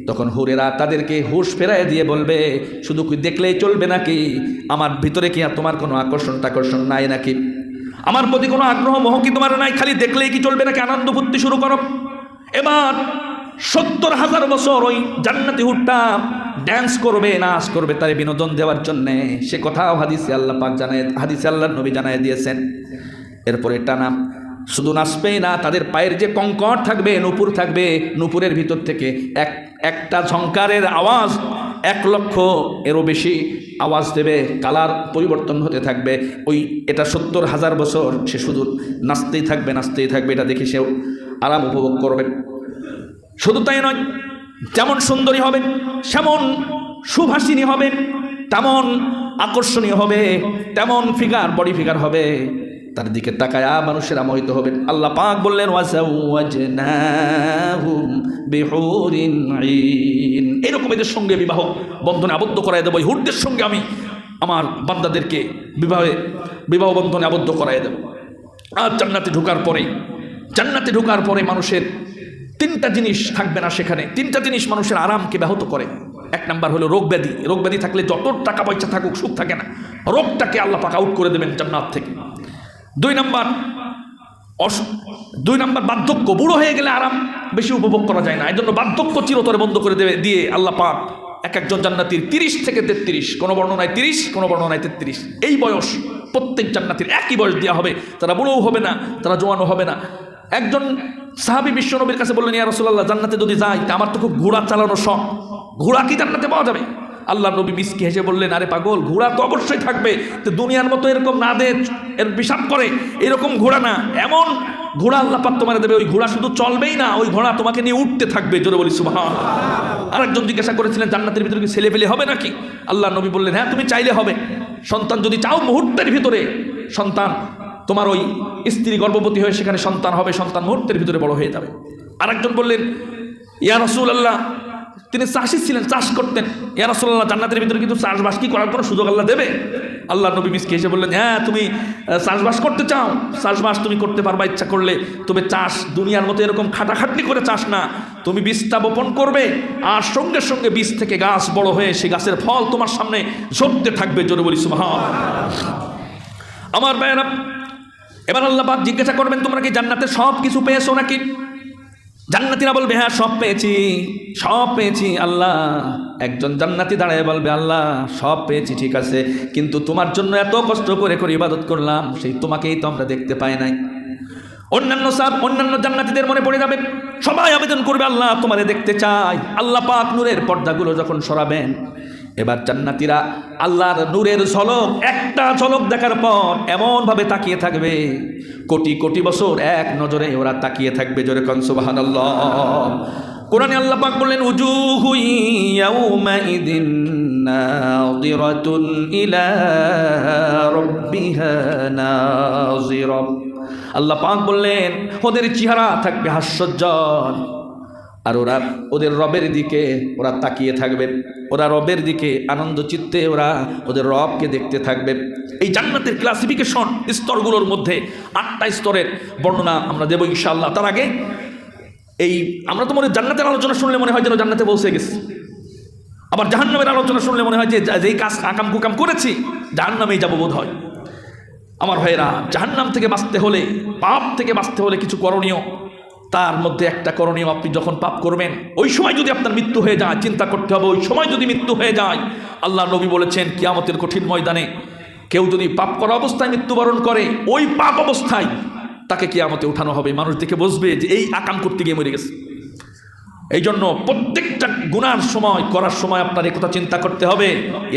তখন হুরেরা তাদেরকে হুশ ফেরায় দিয়ে বলবে শুধু কি দেখলেই চলবে নাকি? আমার ভিতরে কি আর তোমার কোনো আকর্ষণ নাই নাকি? আমার প্রতি কোনো আগ্রহ মোহ কি তোমার নাই? খালি দেখলেই কি চলবে নাকি আনন্দ ফুর্তি শুরু করো? এবার 70,000 বছর ওই জান্নাতি হুটটা ড্যান্স করবে, নাচ করবে তার বিনোদন দেওয়ার জন্যে। সে কথাও হাদিসে আল্লাহ পাক হাদিসে আল্লাহর নবী জানায় দিয়েছেন। এরপরে টানা শুধু নাচবেই না, তাদের পায়ের যে কঙ্কর থাকবে, নূপুর থাকবে, নূপুরের ভিতর থেকে একটা ঝংকারের আওয়াজ 1 লক্ষ এরও বেশি আওয়াজ দেবে, কালার পরিবর্তন হতে থাকবে। এটা 70,000 বছর সে শুধু নাচতেই থাকবে, নাচতেই থাকবে। এটা দেখে সেও আরাম উপভোগ করবে। শুধু তাই নয়, যেমন সুন্দরী হবে, সেমন সুভাষিনী হবে, তেমন আকর্ষণীয় হবে, তেমন বডি ফিগার হবে। তার দিকে তাকায়া মানুষেরা মোহিত হবে। আল্লাহ পাক বললেন ওয়াজাওয়াজনাহুম বিহুরিন আইন, এরকম এদের সঙ্গে বিবাহ বন্ধনে আবদ্ধ করাই দেব। এই হুরদের সঙ্গে আমি আমার বান্দাদেরকে বিবাহ বন্ধনে আবদ্ধ করাই দেব। আর জান্নাতে ঢোকার পরে মানুষের 3টা জিনিস থাকবে না সেখানে। 3টা জিনিস মানুষের আরামকে ব্যাহত করে। 1 নাম্বার হলো রোগ ব্যাধি থাকলে যত টাকা পয়সা থাকুক সুখ থাকে না, রোগটাকে আল্লাহ পাক আউট করে দেবেন জান্নাত থেকে। 2 নাম্বার বার্ধক্য, বুড়ো হয়ে গেলে আরাম বেশি উপভোগ করা যায় না, এই জন্য বার্ধক্য চিরতরে বন্ধ করে দিয়ে আল্লাহ পাক একজন জান্নাতীর 30 থেকে 33, কোনো বর্ণনায় 30, কোনো বর্ণনায় 33, এই বয়স প্রত্যেক জান্নাতীর একই বয়স দেওয়া হবে। তারা বুড়োও হবে না, তারা জোয়ানও হবে না। একজন সাহাবী বিশ্বনবীর কাছে বললেন, ইয়া রাসূলুল্লাহ, জান্নাতে যদি যাই তা আমার তো খুব ঘোড়া চালানো শখ, ঘোড়া কি জান্নাতে পাওয়া যাবে? আল্লাহ নবী মিসকি হেসে বললেন, আরে পাগল, ঘোড়া তো অবশ্যই থাকবে, তো দুনিয়ার মতো এরকম না দে এর পিশাব করে এরকম ঘোড়া না, এমন ঘোড়া আল্লাহ পাক তোমার দেবে। ওই ঘোড়া শুধু চলবেই না, ওই ঘোড়া তোমাকে নিয়ে উঠতে থাকবে। জোরে বলি সুবহানাল্লাহ। আরেকজন জিজ্ঞাসা করেছিলেন, জান্নাতের ভিতরে কি ছেলে পেলে হবে নাকি? আল্লাহ নবী বললেন, হ্যাঁ, তুমি চাইলে হবে। সন্তান যদি চাও, মুহূর্তের ভিতরে সন্তান, তোমার ওই স্ত্রী গর্ভবতী হয়ে সেখানে সন্তান হবে, সন্তান মুহূর্তের ভিতরে বড় হয়ে যাবে। আরেকজন বললেন, ইয়া রাসূলুল্লাহ, তিনি চাষি ছিলেন, চাষ করতেন, ইয়া রাসূলুল্লাহ, জান্নাতের ভিতরে কিন্তু চাষবাস কি করার কোনো সুযোগ আল্লাহ দেবে? আল্লাহ নবী মিসকি এসে বললেন, হ্যাঁ, তুমি চাষবাস করতে চাও, চাষবাস তুমি করতে পারবা ইচ্ছা করলে। তবে চাষ দুনিয়ার মতো এরকম খাটাখাটনি করে চাষ না, তুমি বীজটা বপন করবে আর সঙ্গে সঙ্গে বীজ থেকে গাছ বড় হয়ে সেই গাছের ফল তোমার সামনে ঝরতে থাকবে। জোরে বলি সুবহানাল্লাহ। আমার ভাইয়েরা, এবার আল্লাহ পাক জিজ্ঞাসা করবেন, তোমরা কি জান্নাতে সব কিছু পেয়েছো নাকি? জান্নাতীরা বলবে, হ্যাঁ, সব পেয়েছি আল্লাহ। একজন জান্নাতি দাঁড়ায় বলবে, আল্লাহ, সব পেয়েছি ঠিক আছে, কিন্তু তোমার জন্য এত কষ্ট করে ইবাদত করলাম, সেই তোমাকেই তো আমরা দেখতে পাই নাই। অন্যান্য জান্নাতীদের মনে পড়ে যাবে, সবাই আবেদন করবে, আল্লাহ, তোমারে দেখতে চাই। আল্লাহ পাক নূরের পর্দাগুলো যখন সরাবেন, এবার জান্নাতীরা আল্লাহর নূরের ঝলক, একটা ঝলক দেখার পর এমনভাবে তাকিয়ে থাকবে, কোটি কোটি বছর এক নজরে ওরা তাকিয়ে থাকবে। জোরে কোন সুবহানাল্লাহ। কোরআনে আল্লাহ পাক বললেন, উজুহু ইয়াউমাইদিন নাযিরাতুন ইলা রাব্বিহা নাযিরা। আল্লাহ পাক বললেন, ওদের চেহারা থাকবে হাস্যোজ্জ্বল, আর ওদের রবের দিকে ওরা তাকিয়ে থাকবে, ওরা রবের দিকে আনন্দ চিত্তে ওরা ওদের রবকে দেখতে থাকবে। এই জান্নাতের ক্লাসিফিকেশন স্তরগুলোর মধ্যে 8টা স্তরের বর্ণনা আমরা দেবো ইনশাআল্লাহ। তার আগে আমরা তো জান্নাতের আলোচনা শুনলে মনে হয় যেন জান্নাতে পৌঁছে গেছি, আবার জাহান্নামের আলোচনা শুনলে মনে হয় যে যেই কাজ আকাম কুকাম করেছি জাহান্নামেই যাবো বোধ হয়। আমার ভাইয়েরা, জাহান্নাম থেকে বাঁচতে হলে, পাপ থেকে বাঁচতে হলে কিছু করণীয়, তার মধ্যে একটা করণীয়, আপনি যখন পাপ করবেন ওই সময় যদি আপনার মৃত্যু হয়ে যায়, চিন্তা করতে হবে, ওই সময় যদি মৃত্যু হয়ে যায়, আল্লাহ নবী বলেছেন, কিয়ামতের কঠিন ময়দানে কেউ যদি পাপ করা অবস্থায় মৃত্যুবরণ করে, ওই পাপ অবস্থায় তাকে কিয়ামতে উঠানো হবে। মানুষ দেখে বুঝবে যে এই আকাম করতে গিয়ে মরে গেছে। এই জন্য প্রত্যেকটা গুনার সময়, করার সময় আপনার একথা চিন্তা করতে হবে,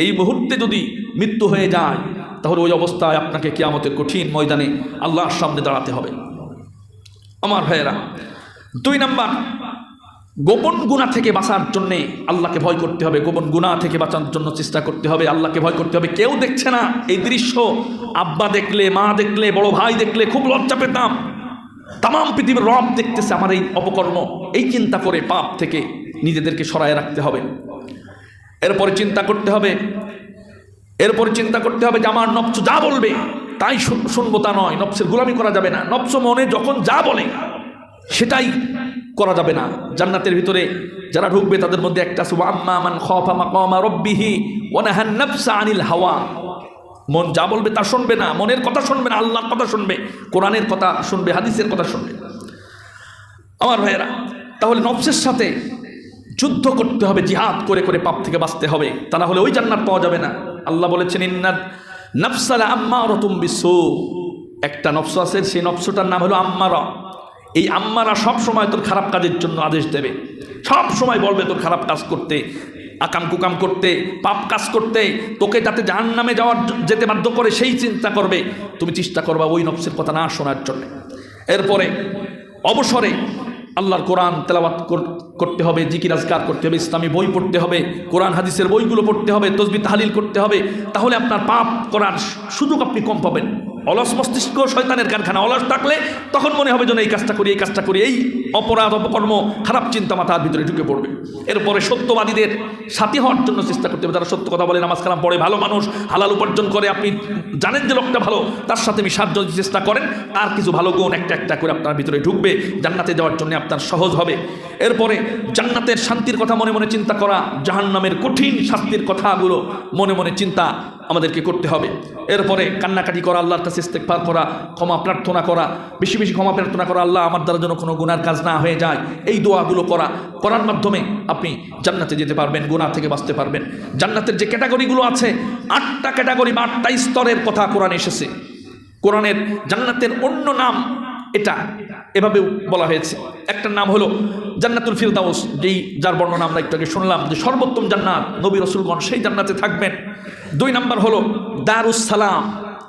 এই মুহূর্তে যদি মৃত্যু হয়ে যায় তাহলে ওই অবস্থায় আপনাকে কিয়ামতের কঠিন ময়দানে আল্লাহর সামনে দাঁড়াতে হবে। আমার ভাইয়েরা, 2 নাম্বার, গোপন গুনাহ থেকে বাঁচার জন্য আল্লাহকে ভয় করতে হবে। গোপন গুনাহ থেকে বাঁচার জন্য চেষ্টা করতে হবে, আল্লাহকে ভয় করতে হবে। কেউ দেখছে না এই দৃশ্য, আব্বা দেখলে, মা দেখলে, বড় ভাই দেখলে খুব লজ্জা পেতাম, তাম পৃথিবীর রব দেখতেছে আমার এই অপকর্ম, এই চিন্তা করে পাপ থেকে নিজেদেরকে সরায় রাখতে হবে। এরপরে চিন্তা করতে হবে যে আমার নফস যা বলবে তাই শুনবো, তা নয়, নফসের গোলামি করা যাবে না। নফস মনে যখন যা বলে সেটাই করা যাবে না। জান্নাতের ভিতরে যারা ঢুকবে তাদের মধ্যে একটা সুবহান মান খাফা মাকামা রাব্বিহি ওয়া নাহান নাফসা আনিল হাওয়া, মন যা বলবে তা শুনবে না, মনের কথা শুনবে না, আল্লাহর কথা শুনবে, কোরআনের কথা শুনবে, হাদিসের কথা শুনবে। আমার ভাইয়েরা, তাহলে নফসের সাথে যুদ্ধ করতে হবে, জিহাদ করে করে পাপ থেকে বাঁচতে হবে, তা না হলে ওই জান্নাত পাওয়া যাবে না। আল্লাহ বলেছেন ইন্নান নাফসালা আম্মারাতুম বিসু, একটা নফস আছে, সেই নফসটার নাম হলো আম্মারা। এই আম্মারা সব সময় তোর খারাপ কাজের জন্য আদেশ দেবে, সব সময় বলবে তোর খারাপ কাজ করতে, আকাম কুকাম করতে, পাপ কাজ করতে, তোকে যাতে জাহান্নামে যেতে বাধ্য করে সেই চিন্তা করবে। তুমি চেষ্টা করবা ওই নফসের কথা না শোনার জন্য। এরপরে অবসরে আল্লাহর কোরআন তেলাওয়াত করতে হবে, জিকির আজকার করতে হবে, ইসলামী বই পড়তে হবে, কোরআন হাদিসের বইগুলো পড়তে হবে, তসবিহ তাহলিল করতে হবে। তাহলে আপনার পাপ করার সুযোগ আপনি কম পাবেন। অলস মস্তিষ্ক শয়তানের কারখানা, অলস থাকলে তখন মনে হবে যেন এই কাজটা করি, এই কাজটা করি, এই অপরাধ অপকর্ম খারাপ চিন্তা মাথার ভিতরে ঢুকে পড়বে। এরপরে সত্যবাদীদের সাথী হওয়ার জন্য চেষ্টা করতে হবে, যারা সত্য কথা বলে, নামাজ কালাম পড়ে, ভালো মানুষ, হালাল উপার্জন করে, আপনি জানেন যে লোকটা ভালো, তার সাথে মিশার জন্য চেষ্টা করেন। আর কিছু ভালো গুণ একটা একটা করে আপনার ভিতরে ঢুকবে, জান্নাতে যাওয়ার জন্য আপনার সহজ হবে। এরপরে জান্নাতের শান্তির কথা মনে মনে চিন্তা করা, জাহান্নামের কঠিন শাস্তির কথাগুলো মনে মনে চিন্তা আমাদেরকে করতে হবে। এরপরে কান্নাকাটি করা, আল্লাহর কাছে ইস্তেগফার করা, ক্ষমা প্রার্থনা করা, বেশি বেশি ক্ষমা প্রার্থনা করা, আল্লাহ আমার দ্বারা যেন কোনো গুনার কাজ না হয়ে যায়, এই দোয়াগুলো করার মাধ্যমে আপনি জান্নাতে যেতে পারবেন, গুনাহ থেকে বাঁচতে পারবেন। জান্নাতের যে ক্যাটাগরিগুলো আছে, 8টা ক্যাটাগরি বা 8টা স্তরের কথা কোরআনে এসেছে। কোরআনের জান্নাতের অন্য নাম এটা এভাবে বলা হয়েছে। একটা নাম হলো জান্নাতুল ফিরদাউস, যার বর্ণনা আমরা একটু আগে শুনলাম, যে সর্বোত্তম জান্নাত, নবী রাসূলগণ সেই জান্নাতে থাকবেন। 2 নম্বর হলো দারুস সালাম।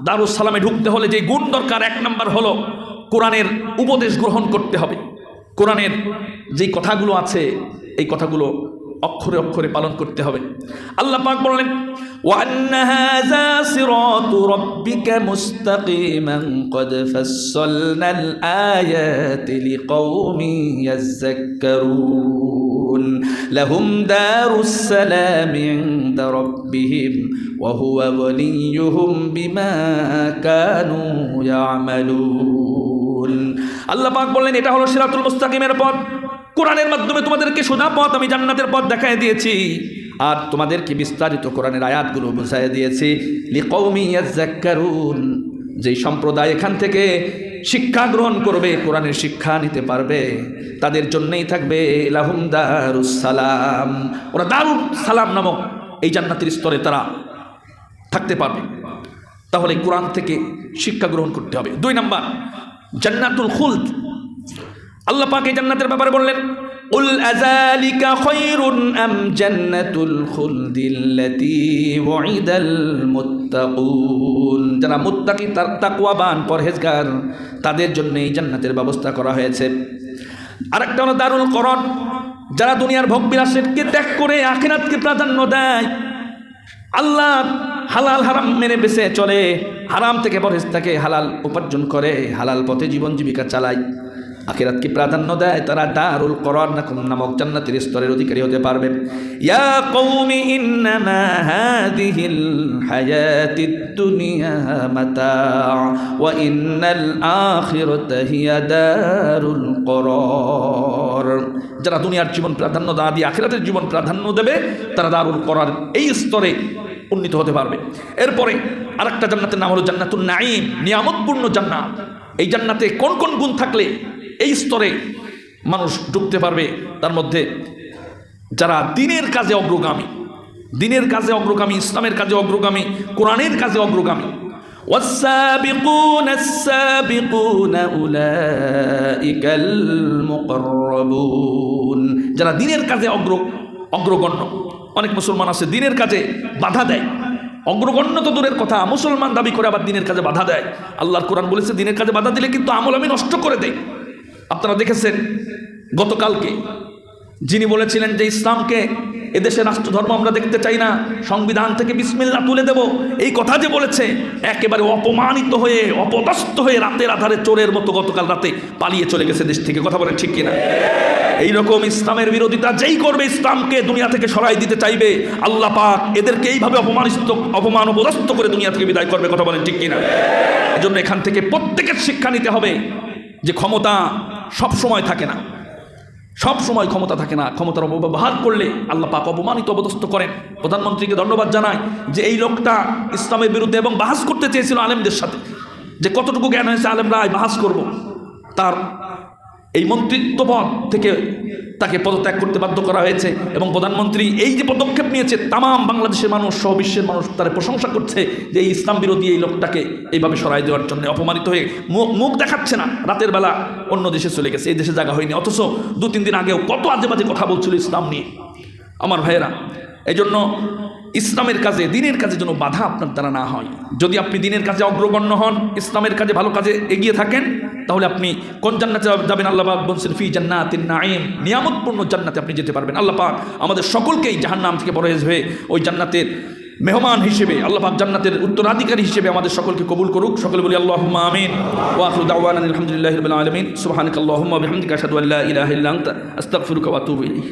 দারুস সালামে ঢুকতে হলে যে গুণ দরকার, 1 নম্বর হলো কোরআনের উপদেশ গ্রহণ করতে হবে। কোরআনের যেই কথাগুলো আছে, এই কথাগুলো অক্ষরে অক্ষরে পালন করতে হবে। আল্লাহ পাক বললেন وَأَنَّ هَذَا صِرَاطُ رَبِّكَ مُسْتَقِيمًا قَدْ فَصَّلْنَا الْآيَاتِ لِقَوْمٍ يَذَّكَّرُونَ لَهُمْ دَارُ السَّلَامِ عِندَ رَبِّهِمْ وَهُوَ وَلِيُّهُمْ بِمَا كَانُوا يَعْمَلُونَ। আল্লাহ পাক বললেন এটা হলো সিরাতুল মুস্তাকিমের পথ। কোরআনের মাধ্যমে তোমাদেরকে সোজা পথ, আমি জান্নাতের পথ দেখাই দিয়েছি, আর তোমাদেরকে বিস্তারিত কোরআনের আয়াতগুলো বুঝাই দিয়েছি। লিকৌমি ইয়াযাক্কারুন, যেই সম্প্রদায় এখান থেকে শিক্ষা গ্রহণ করবে, কোরআনের শিক্ষা নিতে পারবে, তাদের জন্যই থাকবে লাহুম দারুস সালাম, ওরা দারুস সালাম নামক এই জান্নাতের স্তরে তারা থাকতে পারবে। তাহলে কোরআন থেকে শিক্ষা গ্রহণ করতে হবে। 2 নম্বর জান্নাতুল খুলদ। আল্লাহ পাক এই জান্নাতের ব্যাপারে বললেন কুল আযালিকা খায়রুন আম জান্নাতুল খুলদিল্লাতী ওয়াইদাল মুত্তাকুন, যারা মুত্তাকি তাকওয়াবান পরহেজগার তাদের জন্য এই জান্নাতের ব্যবস্থা করা হয়েছে। আরেকটা হলো দারুল করর, যারা দুনিয়ার ভোগ বিলাসকে ত্যাগ করে আখিরাতকে প্রাধান্য দেয়, আল্লাহ হালাল হারাম মেনে বেঁচে চলে, হারাম থেকে পরহেজ থাকে, হালাল উপার্জন করে, হালাল পথে জীবন জীবিকা চালায়, আখিরাতকে প্রাধান্য দেয়, তারা দারুল করর নামক জান্নাতের স্তরের অধিকারী হতে পারবে। ইয়া কওমি ইন্নামা হাযিহিল হায়াতিদ দুনিয়া মাতা' ওয়া ইন্নাল আখিরাতা হিয়া দারুল করর, যারা দুনিয়ার জীবন প্রাধান্য না দিয়ে আখিরাতের জীবন প্রাধান্য দেবে, তারা দারুল করর এই স্তরে উন্নীত হতে পারবে। এরপরে আরেকটা জান্নাতের নাম হলো জান্নাতুন নাঈম, নিয়ামতপূর্ণ জান্নাত। এই জান্নাতে কোন কোন গুণ থাকলে এই স্তরে মানুষ ঢুকতে পারবে? তার মধ্যে যারা দিনের কাজে অগ্রগামী, দিনের কাজে অগ্রগামী, ইসলামের কাজে অগ্রগামী, কোরআনের কাজে অগ্রগামী, ওয়াস-সাবিকুনা আস-সাবিকুনা উলাইকাল মুকাররাবুন, যারা দিনের কাজে অগ্রগণ্য। অনেক মুসলমান আছে দিনের কাজে বাধা দেয়, অগ্রগণ্য তো দূরের কথা, মুসলমান দাবি করে আবার দিনের কাজে বাধা দেয়। আল্লাহর কোরআন বলেছে দিনের কাজে বাধা দিলে কিন্তু আমল আমি নষ্ট করে দেয়। আপনারা দেখেছেন গতকালকে যিনি বলেছিলেন যে ইসলামকে এদেশে রাষ্ট্রধর্ম আমরা দেখতে চাই না, সংবিধান থেকে বিসমিল্লাহ তুলে দেব, এই কথা যে বলেছে, একেবারে অপমানিত হয়ে অপদস্থ হয়ে রাতের আধারে চোরের মতো গতকাল রাতে পালিয়ে চলে গেছে দেশ থেকে। কথা বলেন ঠিক কিনা? এইরকম ইসলামের বিরোধিতা যেই করবে, ইসলামকে দুনিয়া থেকে সরাই দিতে চাইবে, আল্লাহ পাক এদেরকে এইভাবে অপমান অপদস্থ করে দুনিয়া থেকে বিদায় করবে। কথা বলেন ঠিক কিনা? এজন্য এখান থেকে প্রত্যেকের শিক্ষা নিতে হবে যে ক্ষমতা সব সময় থাকে না, সব সময় ক্ষমতা থাকে না, ক্ষমতার অপব্যবহার করলে আল্লাহ পাক অপমানিত অবদস্থ করেন। প্রধানমন্ত্রীকে ধন্যবাদ জানাই যে এই লোকটা ইসলামের বিরুদ্ধে এবং বাহাস করতে চেয়েছিল আলেমদের সাথে, যে কতটুকু জ্ঞান হয়েছে আলেমরা বাহাস করব, তার এই মন্ত্রিত্ব পদ থেকে তাকে পদত্যাগ করতে বাধ্য করা হয়েছে। এবং প্রধানমন্ত্রী এই যে পদক্ষেপ নিয়েছে, তামাম বাংলাদেশের মানুষ সহ বিশ্বের মানুষ তার প্রশংসা করছে যে এই ইসলাম বিরোধী এই লোকটাকে এইভাবে সরাই দেওয়ার জন্য অপমানিত হয়ে মুখ দেখাচ্ছে না, রাতের বেলা অন্য দেশে চলে গেছে, এই দেশে জায়গা হয়নি, অথচ 2-3 দিন আগেও কত আজে বাজে কথা বলছিল ইসলাম নিয়ে। আমার ভাইয়েরা, এই জন্য ইসলামের কাজে, দিনের কাজে যেন বাধা আপনার দ্বারা না হয়। যদি আপনি দিনের কাজে অগ্রগণ্য হন, ইসলামের কাজে ভালো কাজে এগিয়ে থাকেন, তাহলে আপনি কোন জান্নাতে যাবেন? আল্লাহ পাক বলছেন ফি জান্নাতিন নাঈম, নিয়ামতপূর্ণ জান্নাতে আপনি যেতে পারবেন। আল্লাহ পাক আমাদের সকলকেই জাহান্নাম থেকে পরহেজ হয়ে ওই জান্নাতের মেহমান হিসেবে, আল্লাহ পাক জান্নাতের উত্তরাধিকারী হিসেবে আমাদের সকলকে কবুল করুক। সকলে বলি আল্লাহুম্মা আমিন। ওয়া আখিরু দাওয়ানা আলহামদুলিল্লাহি রাব্বিল আলামিন। সুবহানাকাল্লাহুম্মা ওয়া বিহামদিকা আশহাদু আল্লা ইলাহা ইল্লা আনতা আস্তাগফিরুকা ওয়া আতুবু ইলাইক।